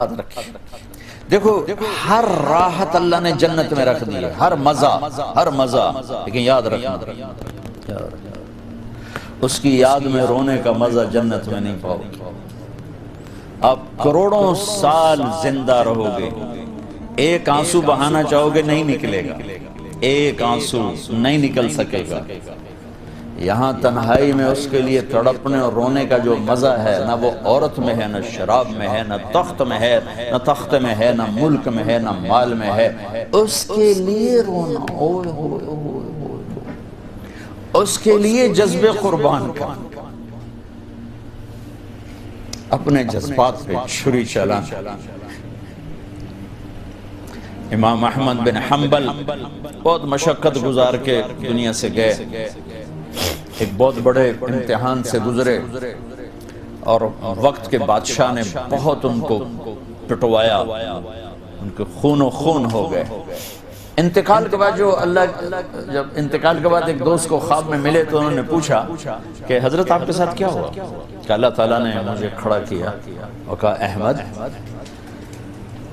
یاد رکھیں۔ دیکھو ہر راحت اللہ نے جنت میں رکھ دی ہے، ہر مزہ، لیکن یاد رکھنا اس کی یاد میں رونے کا مزہ جنت میں نہیں پاؤ گے۔ آپ کروڑوں سال زندہ رہو گے، ایک آنسو بہانا چاہو گے نہیں نکلے گا، ایک آنسو نہیں نکل سکے گا۔ یہاں تنہائی میں اس کے لیے تڑپنے اور رونے کا جو مزہ ہے، نہ وہ عورت میں ہے، نہ شراب میں ہے، نہ تخت میں ہے، نہ تخت میں ہے، نہ ملک میں ہے، نہ مال میں ہے۔ اس کے لیے رونا، اوئے ہوئے ہوئے ہوئے، اس کے لیے جذب قربان کا، اپنے جذبات پہ چھری چلانا۔ امام احمد بن حنبل بہت مشقت گزار کے دنیا سے گئے، ایک بہت بڑے امتحان سے گزرے اور وقت کے بادشاہ نے بہت ان کو پٹوایا، ان کے خون و خون ہو گئے۔ انتقال کے بعد جب انتقال کے بعد ایک دوست کو خواب میں ملے تو انہوں نے پوچھا کہ حضرت آپ کے ساتھ کیا ہوا؟ کہ اللہ تعالیٰ نے مجھے کھڑا کیا اور کہا احمد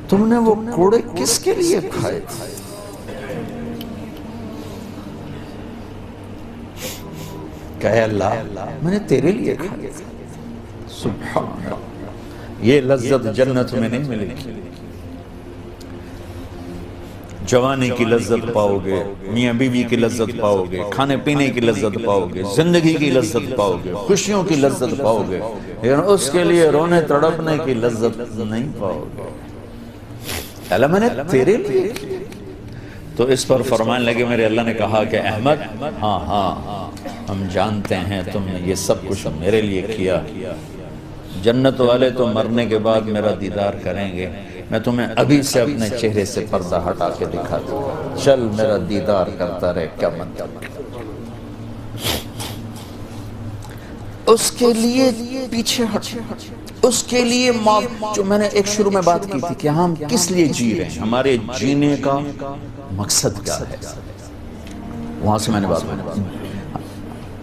تم نے وہ کوڑے کس کے لیے کھائے تھے؟ کہے اللہ میں نے تیرے لیے کھائے تھے۔ سبحان اللہ، یہ لذت جنت میں نہیں ملے گی۔ جوانی کی لذت پاؤ گے، میاں بیوی کی لذت پاؤ گے، کھانے پینے کی لذت پاؤ گے، زندگی کی لذت پاؤ گے، خوشیوں کی لذت پاؤ گے، لیکن اس کے لیے رونے تڑپنے کی لذت نہیں پاؤ گے۔ اللہ میں نے تیرے لیے کیا۔ تو اس پر فرمانے لگے میرے اللہ نے کہا کہ احمد ہاں ہم جانتے ہیں تم نے یہ سب کچھ میرے لیے کیا۔ جنت والے تو مرنے کے بعد میرا دیدار کریں گے، میں تمہیں ابھی سے اپنے چہرے سے پردہ ہٹا کے دکھا دوں گا، چل میرا دیدار کرتا رہے، کیا مطلب۔ اس کے لیے پیچھے ہٹ، اس کے لیے جو میں نے ایک شروع میں بات کی تھی کہ ہم کس لیے جی رہے ہیں، ہمارے جینے کا مقصد کیا ہے، وہاں سے میں نے بات کی۔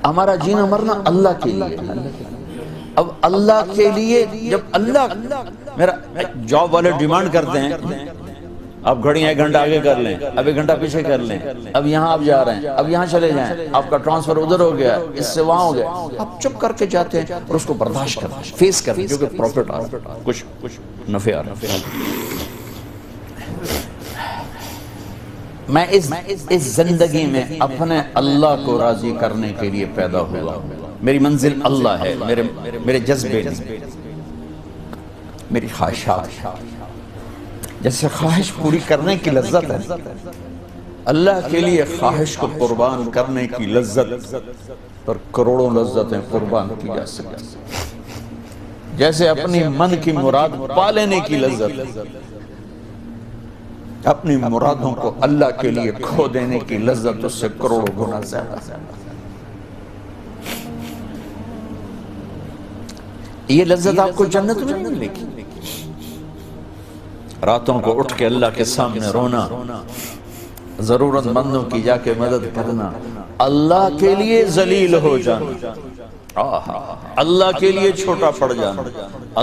ہمارا جینا مرنا اللہ کے لیے، اب اللہ کے لیے جب اللہ میرا جاب والے ڈیمانڈ کرتے ہیں آپ گھڑیاں 1 گھنٹہ آگے کر لیں، اب 1 گھنٹہ پیچھے کر لیں، اب یہاں آپ جا رہے ہیں، اب یہاں چلے جائیں، آپ کا ٹرانسفر ادھر ہو گیا، اس سے وہاں ہو گیا، آپ چپ کر کے جاتے ہیں اور اس کو برداشت کرتے ہیں، فیس کرتے ہیں، جو کہ پروفٹ آ رہا ہے، کچھ نفع آ رہا ہے۔ میں اس زندگی میں اپنے اللہ کو راضی کرنے کے لیے پیدا ہوا، میری منزل اللہ ہے، میرے جذبے نہیں، میری خواہشات، جیسے خواہش پوری کرنے کی لذت ہے، اللہ کے لیے خواہش کو قربان کرنے کی لذت پر کروڑوں لذتیں قربان کی جا سکتی، جیسے اپنی من کی مراد پا لینے کی لذت، اپنی مرادوں کو اللہ کے لیے کھو دینے کی لذت اس سے کروڑوں گنا زیادہ۔ یہ لذت آپ کو جنت میں نہیں ملے گی۔ راتوں کو اٹھ کے اللہ کے سامنے رونا، ضرورت مندوں کی جا کے مدد کرنا، اللہ کے لیے ذلیل ہو جانا، اللہ کے لیے چھوٹا پڑ جانا،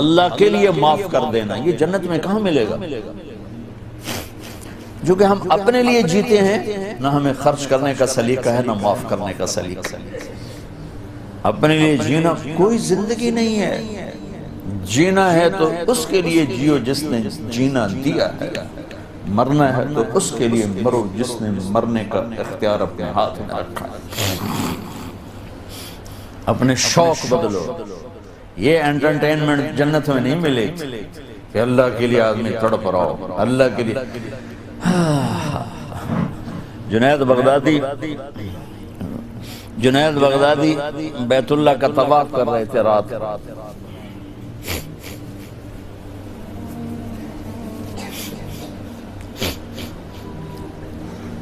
اللہ کے لیے معاف کر دینا، یہ جنت میں کہاں ملے گا؟ جو کہ ہم اپنے لیے جیتے ہیں، نہ ہمیں خرچ کرنے کا سلیقہ ہے، نہ معاف کرنے کا سلیقہ ہے۔ اپنے لیے جینا کوئی زندگی نہیں ہے، جینا ہے تو اس کے لیے جیو جس نے جینا دیا ہے، مرنا ہے تو اس کے لیے مرو جس نے مرنے کا اختیار اپنے ہاتھ میں رکھا ہے۔ اپنے شوق بدلو، یہ انٹرٹینمنٹ جنت میں نہیں ملے کہ اللہ کے لیے آدمی تڑپ رہا ہو، اللہ کے لیے۔ جنید بغدادی بیت اللہ کا طواف کر رہے تھے رات،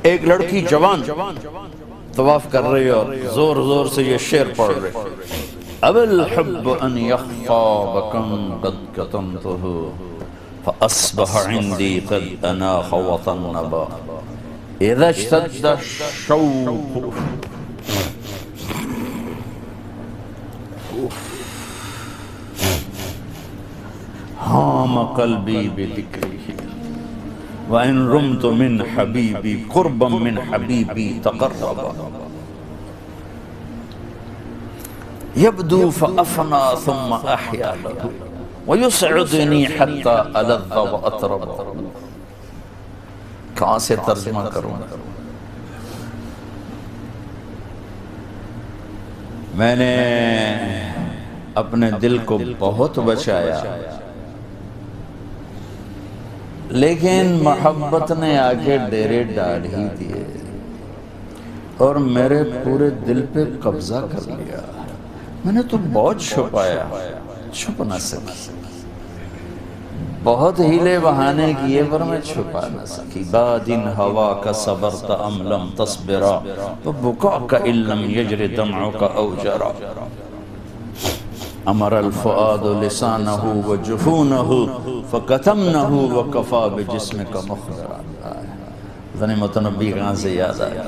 ایک لڑکی جوان طواف کر رہی اور زور زور سے یہ شعر پڑھ رہے، اب الحب ان یخفا بکم قد کتمتہ فاصبح عندی قد اناخ وطنبا اذا اشتد الشوق ہاں هام قلبی بذکرہ وَإِن رُمْتُ مِنْ حَبِيبِي قُرْبًا مِنْ حَبِيبِي تَقَرَّبَ يَبْدُو فَأَفْنَى ثُمَّ أَحْيَا لَهُ وَيُسْعِدُنِي حَتَّى أَلَذَّ وَأَطْرَبَ. کہاں سے ترجمہ کروں؟ میں نے اپنے دل کو بہت بچایا، لیکن محبت نے آگے ڈیرے ڈال ہی دیے اور میرے پورے دل پہ قبضہ کر لیا. میں نے تو بہت چھپایا، چھپ نہ سکی، بہت ہیلے بہانے کیے پر میں چھپا نہ سکی. بادن ہوا کا صبرت ام لم تصبرا وبکاءک ان لم یجر دمعک او جرا. امر الفؤاد لسانہ وجفونہ فکتمنہ وکفا بجسمک مخبرا. ذنی متنبی کہاں سے یاد آیا؟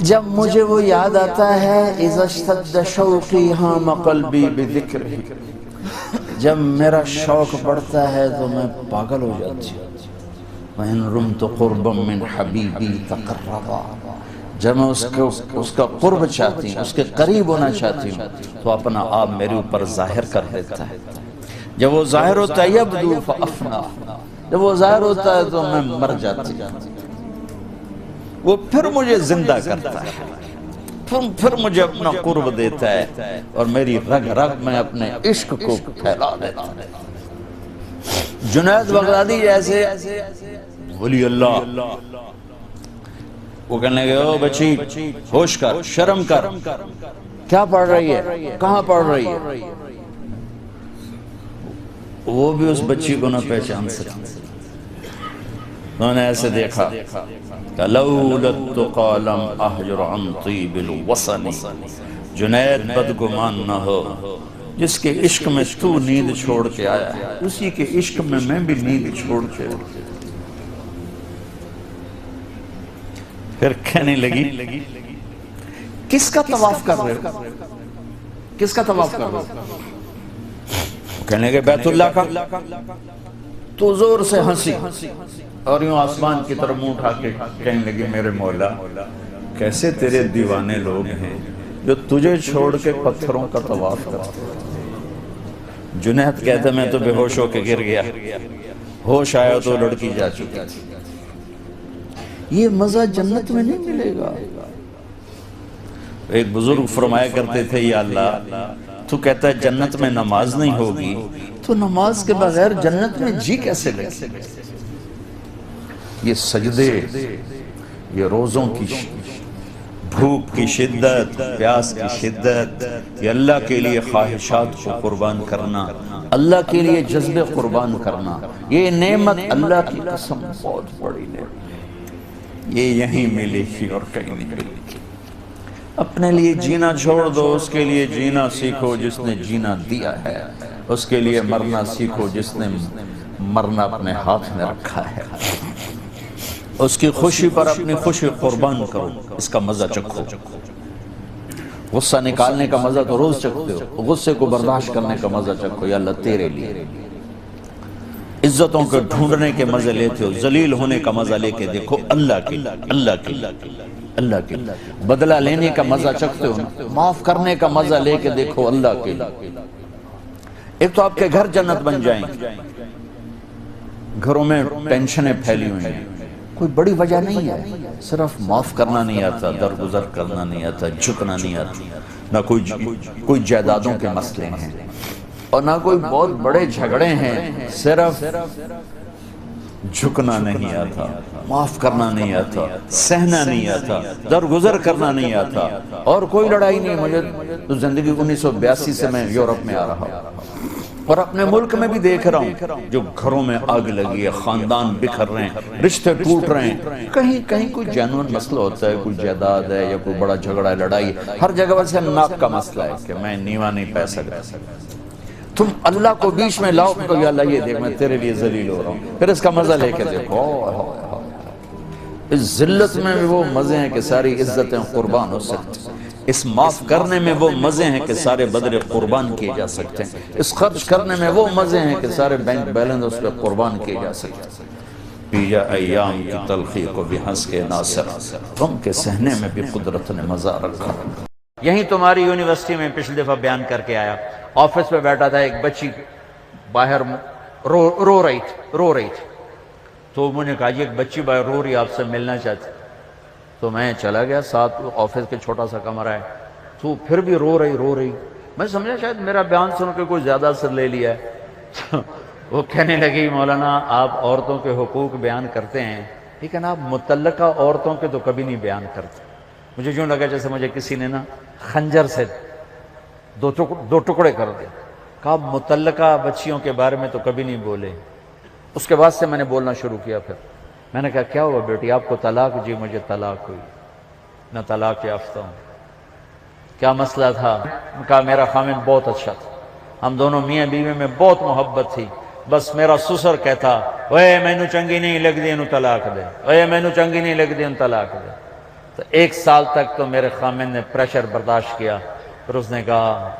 جب مجھے وہ یاد آتا ہے اذا اشتد شوقی ہام قلبی بذکرہ، جب میرا شوق بڑھتا ہے تو میں پاگل ہو جاتی ہوں. وَإِن رُمْتُ قُرْبًا مِّنْ حَبِيبِي تَقَرَّبَا، جب میں اس کا قرب چاہتی ہوں، اس کے قریب ہونا چاہتی ہوں تو اپنا آپ میرے اوپر ظاہر کر دیتا ہے. جب وہ ظاہر ہوتا ہے یبدو فأفنا، جب وہ ظاہر ہوتا ہے تو میں مر جاتی ہوں. وہ پھر مجھے زندہ کرتا ہے، پھر مجھے اپنا قرب دیتا ہے اور میری رگ رگ میں اپنے عشق کو پھیلا دیتا ہے. جنید بغدادی جیسے ولی اللہ، وہ کہنے لگے او بچی ہوش کر، شرم کر، کیا پڑھ رہی ہے، کہاں پڑھ رہی ہے؟ وہ بھی اس بچی کو نہ پہچان سکتے. انہوں نے ایسے دیکھا کہ لولا التقى لم احجر عن طیب الوصن. جنید بدگمان نہ ہو، جس کے عشق میں تو نیند چھوڑ کے آیا ہے اسی کے عشق میں بھی نیند چھوڑ کے. پھر کہنے لگی کس کا طواف کر رہے ہو، کس کا طواف کر رہے ہو؟ کہنے لگے بیت اللہ کا. تو زور سے ہنسی اور یوں آسمان کی طرف منہ اٹھا کے کہنے لگی میرے مولا کیسے تیرے دیوانے لوگ ہیں جو تجھے چھوڑ کے پتھروں کا طواف کرتے. جنید کہتے میں تو بے ہوش ہو کے گر گیا، ہوش آیا تو لڑکی جا چکی تھی. یہ مزہ جنت میں نہیں ملے گا. ایک بزرگ فرمایا کرتے تھے یا اللہ تو کہتا ہے جنت میں نماز نہیں ہوگی تو نماز کے بغیر جنت میں جی کیسے لگے؟ یہ سجدے، یہ روزوں کی بھوک کی شدت، پیاس کی شدت، یہ اللہ کے لیے خواہشات کو قربان کرنا، اللہ کے لیے جذبے قربان کرنا، یہ نعمت اللہ کی قسم بہت بڑی نعمت. یہ یہیں ملی ہی اور کہیں نہیں ملی. اپنے لیے جینا چھوڑ دو، اس کے لیے جینا سیکھو جس نے جینا دیا ہے، اس کے لیے مرنا سیکھو جس نے مرنا اپنے ہاتھ میں رکھا ہے. اس کی خوشی پر اپنی خوشی قربان کرو، اس کا مزہ چکھو. غصہ نکالنے کا مزہ تو روز چکھتے ہو، غصے کو برداشت کرنے کا مزہ چکھو. یا اللہ تیرے لیے. عزتوں کو ڈھونڈنے کے مزے لیتے ہو، ذلیل ہونے کا مزہ لے کے دیکھو اللہ کے لیے، اللہ کے لیے، اللہ کے لیے. بدلہ لینے کا مزہ چکھتے ہو، معاف کرنے کا مزہ لے کے دیکھو اللہ کے لیے. ایک تو آپ کے گھر جنت بن جائیں. گھروں میں ٹینشنیں پھیلی ہوئی ہیں، کوئی بڑی وجہ نہیں ہے، صرف معاف کرنا نہیں آتا، درگزر کرنا نہیں آتا، جھکنا نہیں آتا. نہ کوئی جائیدادوں کے مسئلے ہیں اور نہ کوئی بہت بڑے جھگڑے ہیں، صرف جھکنا نہیں آتا، معاف کرنا نہیں آتا، سہنا نہیں آتا، درگزر کرنا نہیں آتا. اور کوئی لڑائی نہیں. مجھے تو زندگی 1982 سے میں یورپ میں آ رہا ہوں اور اپنے ملک میں بھی دیکھ رہا ہوں جو گھروں میں آگ لگی ہے، خاندان بکھر رہے ہیں، رشتے ٹوٹ رہے ہیں. کہیں کوئی جینوئن مسئلہ ہوتا ہے، کوئی جائیداد ہے یا کوئی بڑا جھگڑا ہے، لڑائی. ہر جگہ ویسے ناک کا مسئلہ ہے کہ میں نیوا نہیں پہ سکتا. تم اللہ کو بیچ میں لاؤ تو یا اللہ یہ دیکھ میں تیرے لیے ذلیل ہو رہا ہوں، پھر اس کا مزہ لے کے دیکھو. اس ذلت میں بھی وہ مزے ہیں کہ ساری عزتیں قربان ہو سکتی. اس معاف کرنے میں وہ مزے ہیں کہ سارے بدلے قربان کیے جا سکتے ہیں، اس خرچ کرنے میں وہ مزے ہیں کہ سارے بینک بیلنس اس پہ قربان کیے جا سکتے ہیں۔ پیجا ایام کی تلخی کو بھی ہنس کے ناصر، غم کے سہنے میں بھی قدرت نے مزہ رکھا۔ یہیں تمہاری یونیورسٹی میں پچھلی دفعہ بیان کر کے آیا، آفس پہ بیٹھا تھا، ایک بچی باہر رو رہی تھی، تو میں نے کہا یہ ایک بچی باہر رو رہی آپ سے ملنا چاہتی، تو میں چلا گیا، ساتھ آفس کے چھوٹا سا کمرہ ہے، تو پھر بھی رو رہی، میں سمجھا شاید میرا بیان سن کے کوئی زیادہ اثر لے لیا ہے۔ وہ کہنے لگی مولانا آپ عورتوں کے حقوق بیان کرتے ہیں لیکن آپ متعلقہ عورتوں کے تو کبھی نہیں بیان کرتے۔ مجھے یوں لگا جیسے مجھے کسی نے نا خنجر سے دو ٹکڑے کر دے، کہا متعلقہ بچیوں کے بارے میں تو کبھی نہیں بولے۔ اس کے بعد سے میں نے بولنا شروع کیا، پھر میں نے کہا کیا ہوا بیٹی آپ کو طلاق؟ جی مجھے طلاق ہوئی، میں طلاق یافتہ ہوں۔ کیا مسئلہ تھا؟ کہا میرا خامن بہت اچھا تھا، ہم دونوں میاں بیوی میں بہت محبت تھی، بس میرا سسر کہتا اوے مینو چنگی نہیں لگدی انہوں طلاق دے، اوے مینو چنگی نہیں لگدی انہوں طلاق دے۔ تو 1 سال تک تو میرے خامن نے پریشر برداشت کیا، پھر اس نے کہا